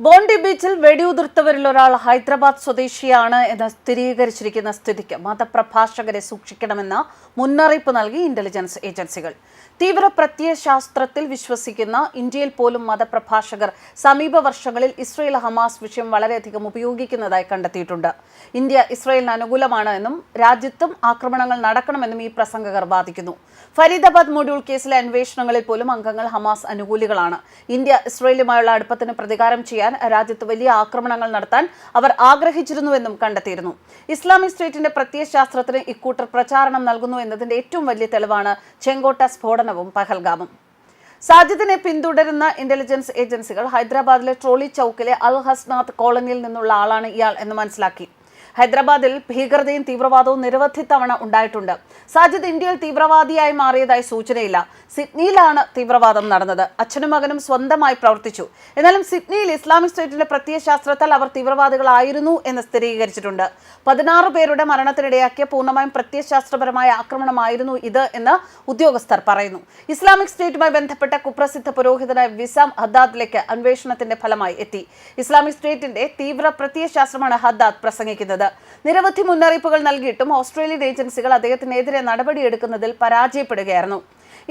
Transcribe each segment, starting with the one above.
Bondi ബീച്ചിൽ വെടിയുതിർത്തവരിൽ ഒരാൾ ഹൈദരാബാദ് സ്വദേശിയാണ് എന്ന് സ്ഥിരീകരിച്ചിരിക്കുന്ന സ്ഥിതിക്ക് മതപ്രഭാഷകരെ സൂക്ഷിക്കണമെന്ന് മുന്നറിയിപ്പ് നൽകി ഇന്റലിജൻസ് ഏജൻസികൾ. തീവ്ര പ്രത്യയശാസ്ത്രത്തിൽ വിശ്വസിക്കുന്ന ഇന്ത്യയിൽ പോലും മതപ്രഭാഷകർ സമീപ വർഷങ്ങളിൽ ഇസ്രയേൽ ഹമാസ് വിഷയം വളരെയധികം ഉപയോഗിക്കുന്നതായി കണ്ടെത്തിയിട്ടുണ്ട്. ഇന്ത്യ ഇസ്രയേലിന് അനുകൂലമാണ് എന്നും രാജ്യത്തും ആക്രമണങ്ങൾ നടക്കണമെന്നും ഈ പ്രസംഗകർ വാദിക്കുന്നു. ഫരീദാബാദ് മൊഡ്യൂൾ കേസിലെ അന്വേഷണങ്ങളിൽ പോലും അംഗങ്ങൾ ഹമാസ് അനുകൂലികളാണ്. ഇന്ത്യ ഇസ്രയേലുമായുള്ള അടുപ്പത്തിന് പ്രതികാരം ചെയ്യാൻ രാജ്യത്ത് വലിയ ആക്രമണങ്ങൾ നടത്താൻ അവർ ആഗ്രഹിച്ചിരുന്നുവെന്നും കണ്ടെത്തിയിരുന്നു. ഇസ്ലാമിക് സ്റ്റേറ്റിന്റെ പ്രത്യയശാസ്ത്രത്തിന് ഇക്കൂട്ടർ പ്രചാരണം നൽകുന്നു എന്നതിന്റെ ഏറ്റവും വലിയ തെളിവാണ് ചെങ്കോട്ട സ്ഫോടനവും പഹൽഗാമും. സാജിദിനെ പിന്തുടരുന്ന ഇന്റലിജൻസ് ഏജൻസികൾ ഹൈദരാബാദിലെ ട്രോളി ചൌക്കിലെ അൽ ഹസ്നാത്ത് കോളനിയിൽ നിന്നുള്ള ആളാണ് ഇയാൾ എന്ന് മനസ്സിലാക്കി. ഹൈദരാബാദിൽ ഭീകരതയും തീവ്രവാദവും നിരവധി തവണ ഉണ്ടായിട്ടുണ്ട്. സാജിദ് ഇന്ത്യയിൽ തീവ്രവാദിയായി മാറിയതായി സൂചനയില്ല. സിഡ്നിയിലാണ് തീവ്രവാദം നടന്നത്. അച്ഛനും മകനും സ്വന്തമായി പ്രവർത്തിച്ചു. എന്നാലും സിഡ്നിയിൽ ഇസ്ലാമിക് സ്റ്റേറ്റിന്റെ പ്രത്യയശാസ്ത്രത്താൽ അവർ തീവ്രവാദികളായിരുന്നു എന്ന് സ്ഥിരീകരിച്ചിട്ടുണ്ട്. 16 പേരുടെ മരണത്തിനിടയാക്കിയ പൂർണ്ണമായും പ്രത്യയശാസ്ത്രപരമായ ആക്രമണമായിരുന്നു ഇത് എന്ന് ഉദ്യോഗസ്ഥർ പറയുന്നു. ഇസ്ലാമിക് സ്റ്റേറ്റുമായി ബന്ധപ്പെട്ട കുപ്രസിദ്ധ പുരോഹിതനായ വിസാം ഹദ്ദാദിലേക്ക് അന്വേഷണത്തിന്റെ ഫലമായി എത്തി. ഇസ്ലാമിക് സ്റ്റേറ്റിന്റെ തീവ്ര പ്രത്യയശാസ്ത്രമാണ് ഹദ്ദാദ് പ്രസംഗിക്കുന്നത്. നിരവധി മുന്നറിയിപ്പുകൾ നൽകിയിട്ടും ഓസ്ട്രേലിയൻ ഏജൻസികൾ അദ്ദേഹത്തിനെതിരെ നടപടിയെടുക്കുന്നതിൽ പരാജയപ്പെടുകയായിരുന്നു.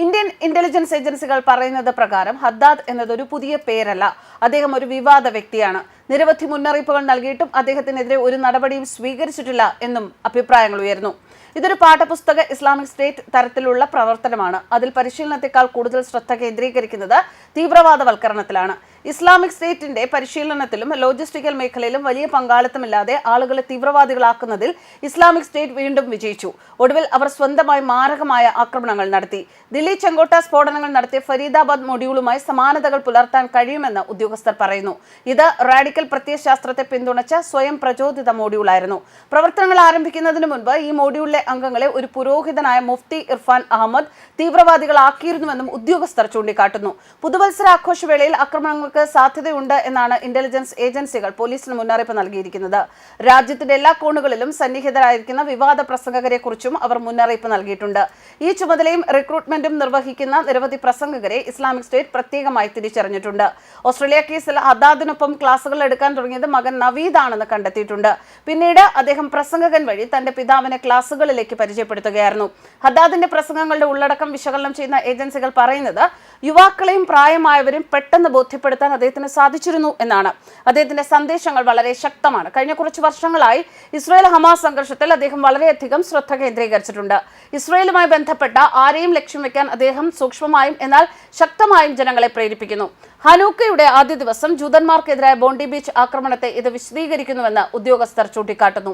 ഇന്ത്യൻ ഇന്റലിജൻസ് ഏജൻസികൾ പറയുന്നത് പ്രകാരം ഹദ്ദാദ് എന്നതൊരു പുതിയ പേരല്ല. അദ്ദേഹം ഒരു വിവാദ വ്യക്തിയാണ്. നിരവധി മുന്നറിയിപ്പുകൾ നൽകിയിട്ടും അദ്ദേഹത്തിനെതിരെ ഒരു നടപടിയും സ്വീകരിച്ചിട്ടില്ല എന്നും അഭിപ്രായങ്ങൾ ഉയർന്നു. ഇതൊരു പാഠപുസ്തക ഇസ്ലാമിക് സ്റ്റേറ്റ് തരത്തിലുള്ള പ്രവർത്തനമാണ്. അതിൽ പരിശീലനത്തെക്കാൾ കൂടുതൽ ശ്രദ്ധ കേന്ദ്രീകരിക്കുന്നത് തീവ്രവാദവൽക്കരണത്തിലാണ്. ഇസ്ലാമിക് സ്റ്റേറ്റിന്റെ പരിശീലനത്തിലും ലോജിസ്റ്റിക്കൽ മേഖലയിലും വലിയ പങ്കാളിത്തമില്ലാതെ ആളുകളെ തീവ്രവാദികളാക്കുന്നതിൽ ഇസ്ലാമിക് സ്റ്റേറ്റ് വീണ്ടും വിജയിച്ചു. ഒടുവിൽ അവർ സ്വന്തമായി മാരകമായ ആക്രമണങ്ങൾ നടത്തി. ദില്ലി ചെങ്കോട്ട സ്ഫോടനങ്ങൾ നടത്തിയ ഫരീദാബാദ് മൊഡ്യൂളുമായി സമാനതകൾ പുലർത്താൻ കഴിയുമെന്ന് ഉദ്യോഗസ്ഥർ പറയുന്നു. ഇത് റാഡിക്കൽ പ്രത്യയശാസ്ത്രത്തെ പിന്തുണച്ച സ്വയം പ്രചോദിത മൊഡ്യൂളായിരുന്നു. പ്രവർത്തനങ്ങൾ ആരംഭിക്കുന്നതിന് മുൻപ് ഈ മൊഡ്യൂളിലെ അംഗങ്ങളെ ഒരു പുരോഹിതനായ മുഫ്തി ഇർഫാൻ അഹമ്മദ് തീവ്രവാദികളാക്കിയിരുന്നുവെന്നും ഉദ്യോഗസ്ഥർ ചൂണ്ടിക്കാട്ടുന്നു. പുതുവത്സരാഘോഷവേളയിൽ ആക്രമണങ്ങൾക്ക് സാധ്യതയുണ്ട് എന്നാണ് ഇന്റലിജൻസ് ഏജൻസികൾ പോലീസിന് മുന്നറിയിപ്പ് നൽകിയിരിക്കുന്നത്. രാജ്യത്തിന്റെ എല്ലാ കോണുകളിലും സന്നിഹിതരായിരിക്കുന്ന വിവാദ പ്രസംഗകരെ കുറിച്ചും അവർ മുന്നറിയിപ്പ് നൽകിയിട്ടുണ്ട്. ഈ ചുമതലയും റിക്രൂട്ട്മെന്റും നിർവഹിക്കുന്ന നിരവധി പ്രസംഗകരെ ഇസ്ലാമിക് സ്റ്റേറ്റ് പ്രത്യേകമായി തിരിച്ചറിഞ്ഞിട്ടുണ്ട്. ഓസ്ട്രേലിയ കേസിൽ ഹദ്ദാദിനൊപ്പം ക്ലാസുകൾ എടുക്കാൻ തുടങ്ങിയത് മകൻ നവീദ് ആണെന്ന് കണ്ടെത്തിയിട്ടുണ്ട്. പിന്നീട് അദ്ദേഹം പ്രസംഗകൻ വഴി തന്റെ പിതാവിനെ ക്ലാസുകളിലേക്ക് പരിചയപ്പെടുത്തുകയായിരുന്നു. ഹദ്ദാദിന്റെ പ്രസംഗങ്ങളുടെ ഉള്ളടക്കം വിശകലനം ചെയ്യുന്ന ഏജൻസികൾ പറയുന്നത് യുവാക്കളെയും പ്രായമായവരും പെട്ടെന്ന് ബോധ്യപ്പെടുത്താൻ അദ്ദേഹത്തിന് സാധിച്ചിരുന്നു എന്നാണ്. അദ്ദേഹത്തിന്റെ സന്ദേശങ്ങൾ വളരെ ശക്തമാണ്. കഴിഞ്ഞ കുറച്ച് വർഷങ്ങളായി ഇസ്രായേൽ ഹമാസ് സംഘർഷത്തിൽ അദ്ദേഹം വളരെയധികം ശ്രദ്ധ കേന്ദ്രീകരിച്ചിട്ടുണ്ട്. ഇസ്രായേലുമായി ബന്ധപ്പെട്ട ആരെയും ലക്ഷ്യം വെക്കാൻ അദ്ദേഹം സൂക്ഷ്മമായും എന്നാൽ ശക്തമായും ജനങ്ങളെ പ്രേരിപ്പിക്കുന്നു. ഹനൂക്കയുടെ ആദ്യ ദിവസം ജൂതന്മാർക്കെതിരായ ബോണ്ടി ബീച്ച് ആക്രമണത്തെ ഇത് വിശദീകരിക്കുന്നുവെന്ന് ഉദ്യോഗസ്ഥർ ചൂണ്ടിക്കാട്ടുന്നു.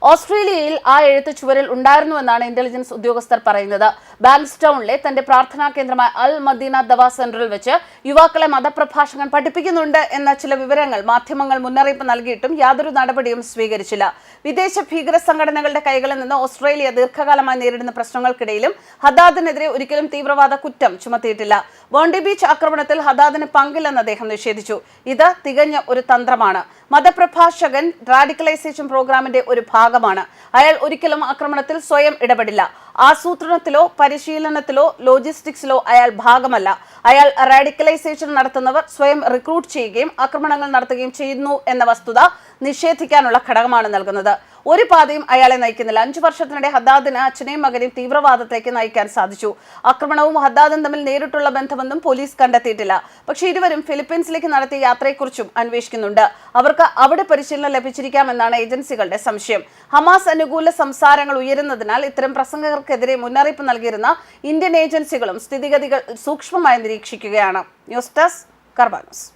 ഓസ്ട്രേലിയയിൽ ആ എഴുത്ത് ചുവരിൽ ഉണ്ടായിരുന്നുവെന്നാണ് ഇന്റലിജൻസ് ഉദ്യോഗസ്ഥർ പറയുന്നത്. ബാങ്ക്സ്റ്റൌണിലെ തന്റെ പ്രാർത്ഥനാ കേന്ദ്രമായ അൽ മദീന ദവാ സെന്ററിൽ വെച്ച് യുവാക്കളെ മതപ്രഭാഷകൻ പഠിപ്പിക്കുന്നുണ്ട് എന്ന ചില വിവരങ്ങൾ മാധ്യമങ്ങൾ മുന്നറിയിപ്പ് നൽകിയിട്ടും യാതൊരു നടപടിയും സ്വീകരിച്ചില്ല. വിദേശ ഭീകര സംഘടനകളുടെ കൈകളിൽ നിന്ന് ഓസ്ട്രേലിയ ദീർഘകാലമായി നേരിടുന്ന പ്രശ്നങ്ങൾക്കിടയിലും ഹദ്ദാദിനെതിരെ ഒരിക്കലും തീവ്രവാദ കുറ്റം ചുമത്തിയിട്ടില്ല. ബോണ്ടി ബീച്ച് ആക്രമണത്തിൽ ഹദ്ദാദിന് പങ്കില്ലെന്ന് അദ്ദേഹം നിഷേധിച്ചു. ഇത് തികഞ്ഞ ഒരു തന്ത്രമാണ്. മതപ്രഭാഷകൻ റാഡിക്കലൈസേഷൻ പ്രോഗ്രാമിന്റെ ഒരു ഭാഗമാണ്. അയാൾ ഒരിക്കലും ആക്രമണത്തിൽ സ്വയം ഇടപെടില്ല. ആസൂത്രണത്തിലോ പരിശീലനത്തിലോ ലോജിസ്റ്റിക്സിലോ അയാൾ ഭാഗമല്ല. അയാൾ റാഡിക്കലൈസേഷൻ നടത്തുന്നവർ സ്വയം റിക്രൂട്ട് ചെയ്യുകയും ആക്രമണങ്ങൾ നടത്തുകയും ചെയ്യുന്നു എന്ന വസ്തുത നിഷേധിക്കാനുള്ള ഘടകമാണ് നൽകുന്നത്. ഒരു പാതയും അയാളെ നയിക്കുന്നില്ല. 5 വർഷത്തിനിടെ ഹദ്ദാദിന് അച്ഛനെയും മകനെയും തീവ്രവാദത്തേക്ക് നയിക്കാൻ സാധിച്ചു. ആക്രമണവും ഹദ്ദാദും തമ്മിൽ നേരിട്ടുള്ള ബന്ധമൊന്നും പോലീസ് കണ്ടെത്തിയിട്ടില്ല. പക്ഷേ ഇരുവരും ഫിലിപ്പീൻസിലേക്ക് നടത്തിയ യാത്രയെക്കുറിച്ചും അന്വേഷിക്കുന്നുണ്ട്. അവർക്ക് അവിടെ പരിശീലനം ലഭിച്ചിരിക്കാമെന്നാണ് ഏജൻസികളുടെ സംശയം. ഹമാസ് അനുകൂല സംസാരങ്ങൾ ഉയരുന്നതിനാൽ ഇത്തരം പ്രസംഗകർക്കെതിരെ മുന്നറിയിപ്പ് നൽകിയിരുന്ന ഇന്ത്യൻ ഏജൻസികളും സ്ഥിതിഗതികൾ സൂക്ഷ്മമായി നിരീക്ഷിക്കുകയാണ്. News desk കർബാനോസ്.